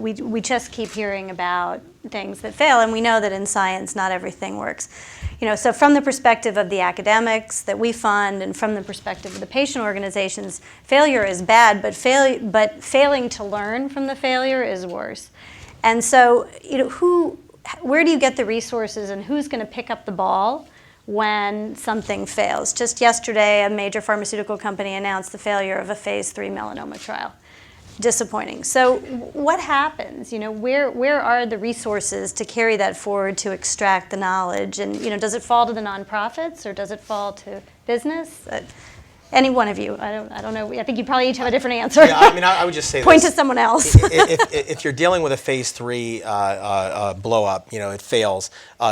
we just keep hearing about things that fail, and we know that in science not everything works. So from the perspective of the academics that we fund, and from the perspective of the patient organizations, failure is bad, but failing to learn from the failure is worse. And so, where do you get the resources, and who's going to pick up the ball when something fails? Just yesterday, a major pharmaceutical company announced the failure of a phase 3 melanoma trial. Disappointing. So what happens? Where are the resources to carry that forward, to extract the knowledge? And does it fall to the nonprofits, or does it fall to business? Any one of you? I don't know. I think you probably each have a different answer. Yeah, I mean, I would just say point this. to someone else. if you're dealing with a phase 3 blow up, it fails.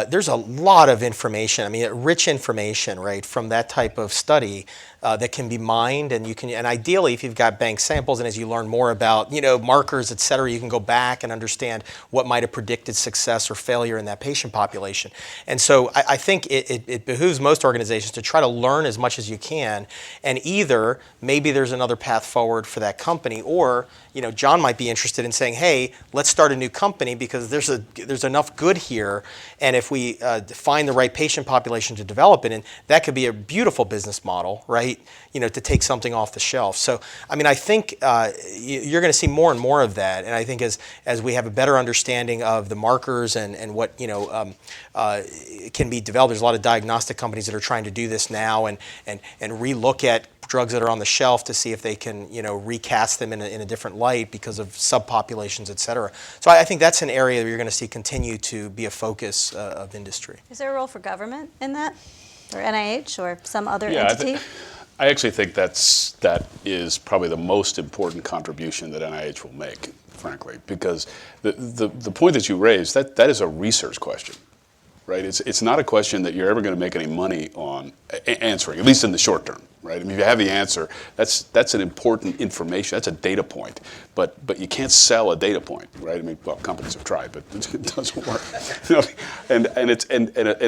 There's a lot of information. I mean, rich information, right, from that type of study that can be mined, and and ideally, if you've got bank samples, and as you learn more about, markers, et cetera, you can go back and understand what might have predicted success or failure in that patient population. And so I think it behooves most organizations to try to learn as much as you can, and either maybe there's another path forward for that company, or John might be interested in saying, hey, let's start a new company because there's enough good here, and if we find the right patient population to develop it in, that could be a beautiful business model, right? To take something off the shelf. So, I mean, I think you're going to see more and more of that, and I think as we have a better understanding of the markers and what can be developed, there's a lot of diagnostic companies that are trying to do this now and relook at drugs that are on the shelf to see if they can recast them in a different light because of subpopulations, et cetera. So I think that's an area that you're going to see continue to be a focus of industry. Is there a role for government in that, or NIH, or some other entity? I actually think that is probably the most important contribution that NIH will make frankly, because the point that you raised, that is a research question, right? It's not a question that you're ever going to make any money on answering, at least in the short term, right? I mean, if you have the answer, that's an important information, that's a data point, but you can't sell a data point, right? I mean, well, companies have tried, but it doesn't work. You know, and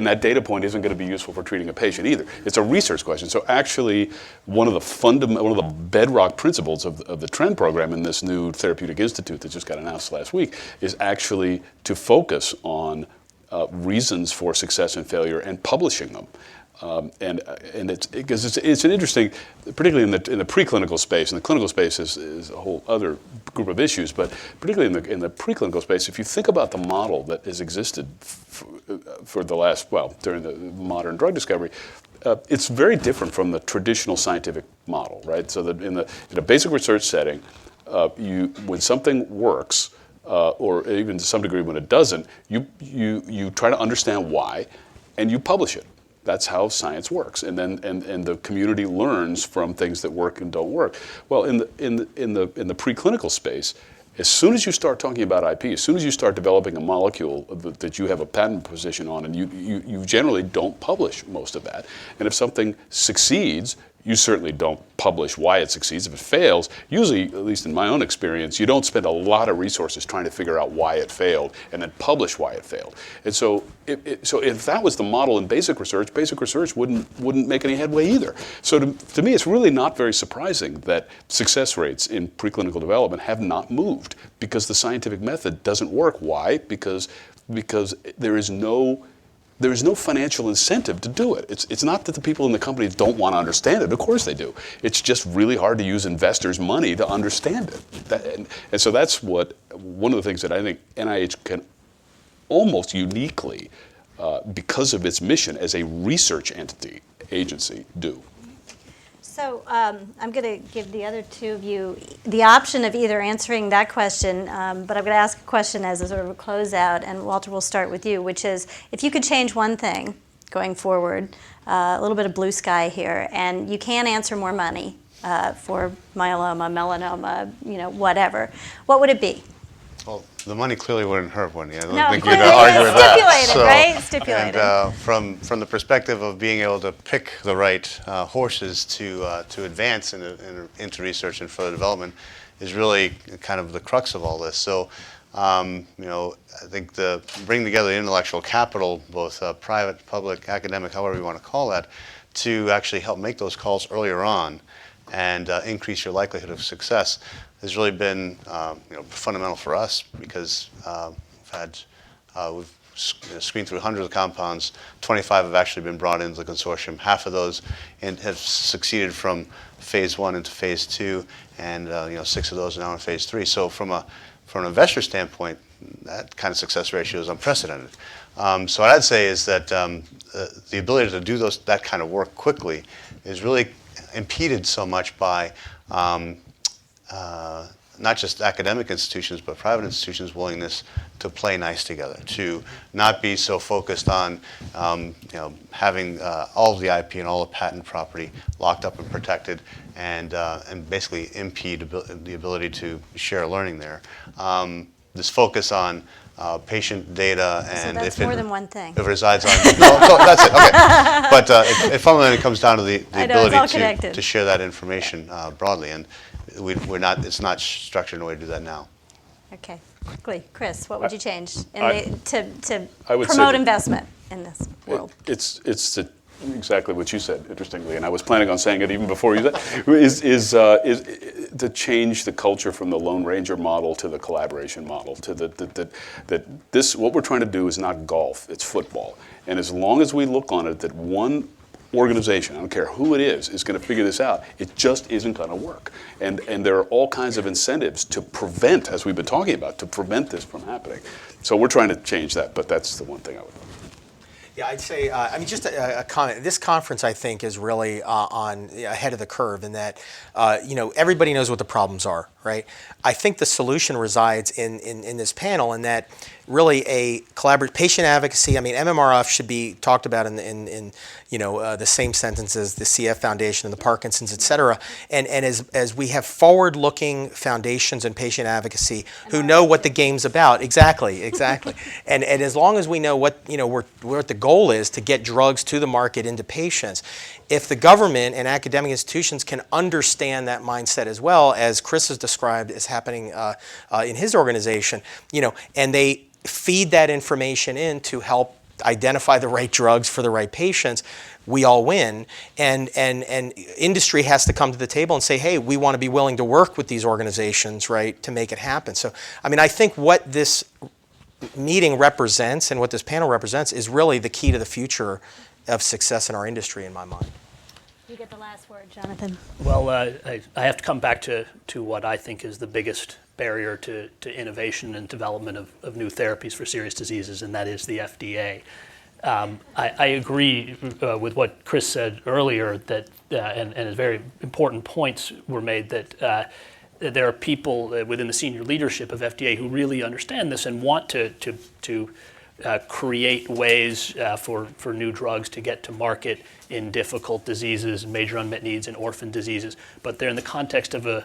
that data point isn't going to be useful for treating a patient either. It's a research question. So actually, one of the bedrock principles of the TREND program in this new therapeutic institute that just got announced last week is actually to focus on reasons for success and failure and publishing them. And it's an interesting, particularly in the preclinical space, and the clinical space is a whole other group of issues, but particularly in the preclinical space, if you think about the model that has existed for the last, during the modern drug discovery, it's very different from the traditional scientific model, right? So that in a basic research setting, when something works, or even to some degree when it doesn't, you try to understand why, and you publish it. That's how science works, and then and the community learns from things that work and don't work. Well, in the preclinical space, as soon as you start talking about IP, as soon as you start developing a molecule that you have a patent position on, and you generally don't publish most of that, and if something succeeds, you certainly don't publish why it succeeds. If it fails, usually, at least in my own experience, you don't spend a lot of resources trying to figure out why it failed and then publish why it failed. And so, if that was the model in basic research wouldn't make any headway either. So to me, it's really not very surprising that success rates in preclinical development have not moved because the scientific method doesn't work. Why? Because there is no financial incentive to do it. It's not that the people in the company don't want to understand it. Of course they do. It's just really hard to use investors' money to understand it. And so that's one of the things that I think NIH can almost uniquely, because of its mission as a research agency, do. So I'm going to give the other two of you the option of either answering that question, but I'm going to ask a question as a sort of a closeout, and Walter, we'll start with you, which is, if you could change one thing going forward, a little bit of blue sky here, and you can answer more money for myeloma, melanoma, whatever, what would it be? Well, the money clearly wouldn't hurt one. I don't No, think you'd argue with that. stipulated, right? Stipulated. And from the perspective of being able to pick the right horses to advance into research and further development is really kind of the crux of all this. So, I think bring together the intellectual capital, both private, public, academic, however you want to call that, to actually help make those calls earlier on and increase your likelihood of success has really been fundamental for us, because we've screened through hundreds of compounds. 25 have actually been brought into the consortium. Half of those have succeeded from phase 1 into phase 2, and 6 of those are now in phase 3. So from an investor standpoint, that kind of success ratio is unprecedented. So what I'd say is that the ability to do that kind of work quickly is really impeded so much by not just academic institutions, but private institutions' willingness to play nice together, to not be so focused on having all of the IP and all the patent property locked up and protected, and basically impede the ability to share learning there. This focus on patient data, and so that's more than one thing. If it resides on, no, that's it. Okay, but it fundamentally comes down to the ability to share that information broadly, and it's not structured in a way to do that now. Okay, quickly, Chris, what would you change to promote promote investment in this world? It's exactly what you said, interestingly, and I was planning on saying it even before you said, is to change the culture from the Lone Ranger model to the collaboration model, to what we're trying to do is not golf, it's football. And as long as we look on it that one organization, I don't care who it is going to figure this out, it just isn't going to work. And there are all kinds of incentives to prevent, as we've been talking about, to prevent this from happening. So we're trying to change that, but that's the one thing I would do. Yeah, I'd say, just a comment. This conference, I think, is really ahead of the curve in that, everybody knows what the problems are, right? I think the solution resides in this panel, in that really a collaborative patient advocacy. I mean, MMRF should be talked about in the same sentence as the CF Foundation and the Parkinson's, et cetera. And as we have forward-looking foundations and patient advocacy who know what the game's about, exactly. and as long as we know what what the goal is to get drugs to the market into patients, if the government and academic institutions can understand that mindset as well, as Chris has described as happening in his organization, and they feed that information in to help identify the right drugs for the right patients, we all win. And industry has to come to the table and say, hey, we want to be willing to work with these organizations, right, to make it happen. So, I mean, I think what this meeting represents and what this panel represents is really the key to the future of success in our industry, in my mind. You get the last word, Jonathan. Well, I have to come back to what I think is the biggest barrier to innovation and development of new therapies for serious diseases, and that is the FDA. I agree with what Chris said earlier, that and very important points were made, that there are people within the senior leadership of FDA who really understand this and want to create ways for new drugs to get to market in difficult diseases, major unmet needs, and orphan diseases. But they're in the context of a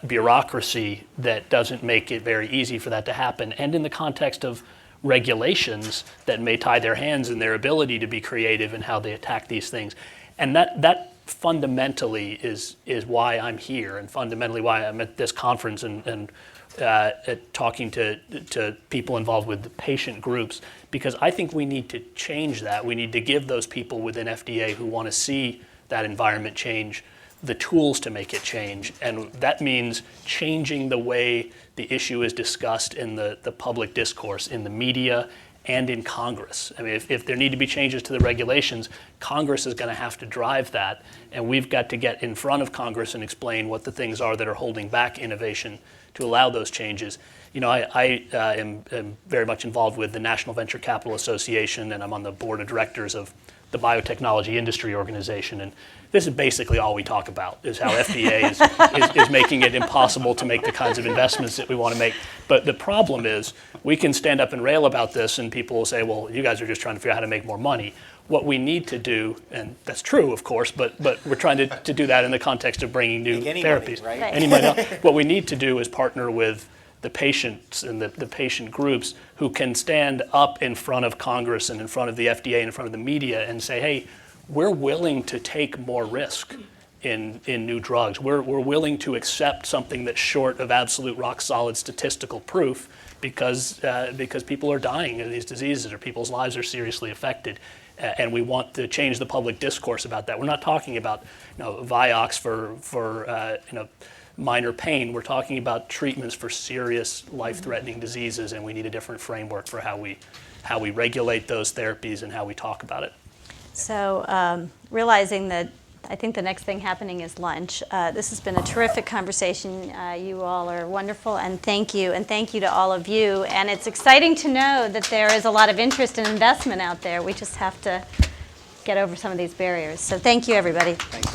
bureaucracy that doesn't make it very easy for that to happen, and in the context of regulations that may tie their hands in their ability to be creative in how they attack these things. And that fundamentally is why I'm here, and fundamentally why I'm at this conference and talking to people involved with the patient groups, because I think we need to change that. We need to give those people within FDA who want to see that environment change the tools to make it change. And that means changing the way the issue is discussed in the public discourse, in the media, and in Congress. I mean, if there need to be changes to the regulations, Congress is going to have to drive that, and we've got to get in front of Congress and explain what the things are that are holding back innovation to allow those changes. I am very much involved with the National Venture Capital Association, and I'm on the board of directors of the Biotechnology Industry Organization, and this is basically all we talk about, is how FDA is making it impossible to make the kinds of investments that we want to make. But the problem is, we can stand up and rail about this, and people will say, well, you guys are just trying to figure out how to make more money. What we need to do, and that's true, of course, but we're trying to do that in the context of bringing new therapies. Money, right? Any money, no. What we need to do is partner with the patients and the patient groups who can stand up in front of Congress and in front of the FDA and in front of the media and say, hey, we're willing to take more risk in new drugs. We're willing to accept something that's short of absolute rock solid statistical proof because people are dying of these diseases, or people's lives are seriously affected. And we want to change the public discourse about that. We're not talking about Vioxx for minor pain. We're talking about treatments for serious life-threatening diseases, and we need a different framework for how we regulate those therapies and how we talk about it. So realizing that I think the next thing happening is lunch. This has been a terrific conversation. You all are wonderful, and thank you. And thank you to all of you. And it's exciting to know that there is a lot of interest and investment out there. We just have to get over some of these barriers. So thank you, everybody. Thank you.